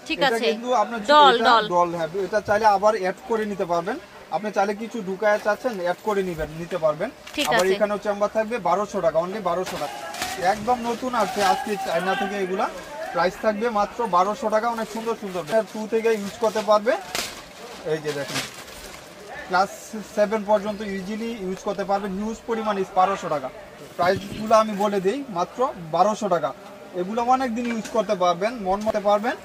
ঠিক এটা আছে, কিন্তু আপনার ডল ডল ডল, হ্যাঁ এটা চাইলে আবার অ্যাড করে নিতে পারবেন। আপনি চাইলে কিছু ঢুকায় চাচ্ছেন অ্যাড করে নিতে পারবেন। আবার এখানেও চেম্বার থাকবে 1200 টাকা, অনলি 1200 টাকা, একদম নতুন আছে আজকে চায়না থেকে। এগুলা প্রাইস থাকবে মাত্র 1200 টাকা। অনেক সুন্দর সুন্দর 2 থেকে ইউজ করতে পারবে। এই যে দেখেন ক্লাস 7 পর্যন্ত ইজিলি ইউজ করতে পারবেন। হিউজ পরিমাণ 1200 টাকা। প্রাইসগুলো আমি বলে দিই, মাত্র 1200 টাকা। এগুলো অনেক দিন ইউজ করতে পারবেন, মন মতো পারবেন।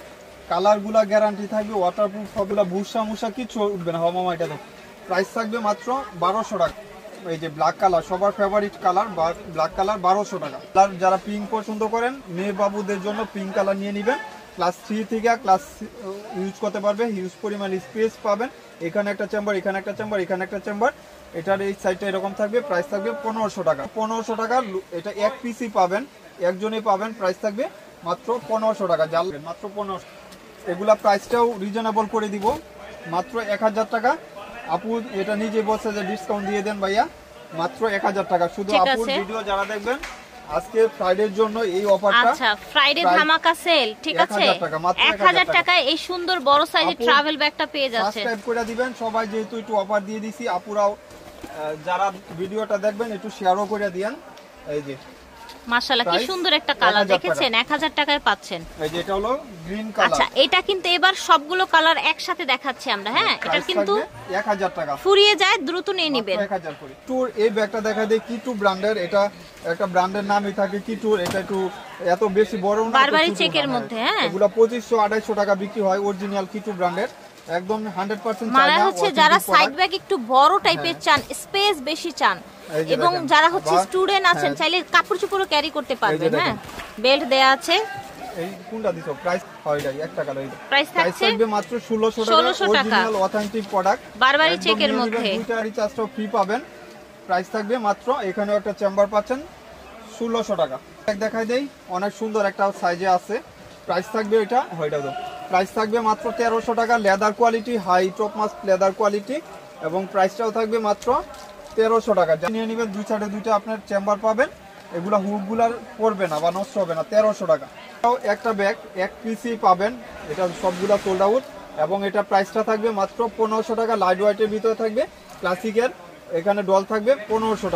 কালারগুলো গ্যারান্টি থাকবে, ওয়াটারপ্রুফ, সবগুলো ভুসা মুসা কিছু উঠবে না। মামা এটা তো প্রাইস থাকবে মাত্র 1200 টাকা। এই যে ব্ল্যাক কালার, সবার ফেভারিট কালার ব্ল্যাক কালার, 1200 টাকা। যারা পিঙ্ক পছন্দ করেন, মেয়ে বাবুদের জন্য পিঙ্ক কালার নিয়ে নেবেন। ক্লাস 3 থেকে ক্লাস ইউজ করতে পারবে। হিউজ পরিমাণ স্পেস পাবেন। এখানে একটা চেম্বার, এখানে একটা চেম্বার, এখানে একটা চেম্বার। এটার এই সাইডটা এরকম থাকবে। প্রাইস থাকবে 1500 টাকা। 1500 টাকা। এটা এক পিসই পাবেন, একজনই পাবেন। প্রাইস থাকবে মাত্র 1500 টাকা। জ্বালবেন মাত্র 1500। এগুলা প্রাইসটাও রিজনেবল করে দিব, মাত্র 1000 টাকা। আপু এটা নিজে বলছে যে ডিসকাউন্ট দিয়ে দেন ভাইয়া, মাত্র 1000 টাকা। শুধু আপুর ভিডিও যারা দেখবেন আজকে ফ্রাইডের জন্য এই অফারটা। আচ্ছা, ফ্রাইডে ধামাকা সেল, ঠিক আছে, 1000 টাকায় এই সুন্দর বড় সাইজের ট্রাভেল ব্যাগটা পেয়ে যাচ্ছে। সাবস্ক্রাইব করে দিবেন সবাই, যেহেতু একটু অফার দিয়ে দিছি। আপুরাও যারা ভিডিওটা দেখবেন একটু শেয়ারও করে দিয়েন। এই যে মাশাআল্লাহ, কি সুন্দর একটা কালার দেখেছেন, 1000 টাকায় পাচ্ছেন। এই যে এটা হলো গ্রিন কালার। আচ্ছা, এটা কিন্তু এবার সবগুলো কালার একসাথে দেখাচ্ছি আমরা। হ্যাঁ, এটা কিন্তু 1000 টাকা। ফুরিয়ে যায়, দ্রুত নিয়ে নেবেন। 1000 করে। টুর এই ব্যাগটা দেখা দেয় কিটু ব্র্যান্ডের। এটা একটা ব্র্যান্ডের নামই থাকে কিটুর। এটা একটু এত বেশি বড় না, বারবারই চেকের মধ্যে। হ্যাঁ, এগুলো 2500-2800 টাকা বিক্রি হয়। অরিজিনাল কিটু ব্র্যান্ডের, একদম 100% মানে চায়না। হচ্ছে যারা সাইড ব্যাগ একটু বড় টাইপের চান, স্পেস বেশি চান, এবং যারা হচ্ছে স্টুডেন্ট আছেন, চাইলে কাপড় চোপড় ক্যারি করতে পারবেন। হ্যাঁ, বেল্ট দেয়া আছে। এই কোনটা দিছো? প্রাইস হয়টাই 1 টাকা লই। প্রাইস থাকবে মাত্র 1600 টাকা। অরিজিনাল অথেন্টিক প্রোডাক্ট, বারবারই চেকের মধ্যে। দুইটা রিচার্জটাও ফ্রি পাবেন। প্রাইস থাকবে মাত্র, এখানেও একটা চেম্বার পাচ্ছেন, 1600 টাকা। এক দেখাই দেই, অনেক সুন্দর একটা সাইজে আছে। প্রাইস থাকবে এটা হয়টা তো প্রাইস থাকবে মাত্র 1300 টাকা। Leather quality, high top mask leather quality, এবং প্রাইসটাও থাকবে মাত্র 1300 টাকা। নিয়ে নেবেন, দুই সাইডে দুইটা আপনার চেম্বার পাবেন। এগুলা হুকগুলার পড়বে না বা নষ্ট হবে না। 1300 টাকা। একটা ব্যাগ এক পিসই পাবেন, এটা সবগুলা সোল্ড আউট। এবং এটা প্রাইসটা থাকবে মাত্র 1500 টাকা। লাইট ওয়েটের ভিতরে থাকবে, ক্লাসিকের। এখানে ডল থাকবে 1500 টাকা।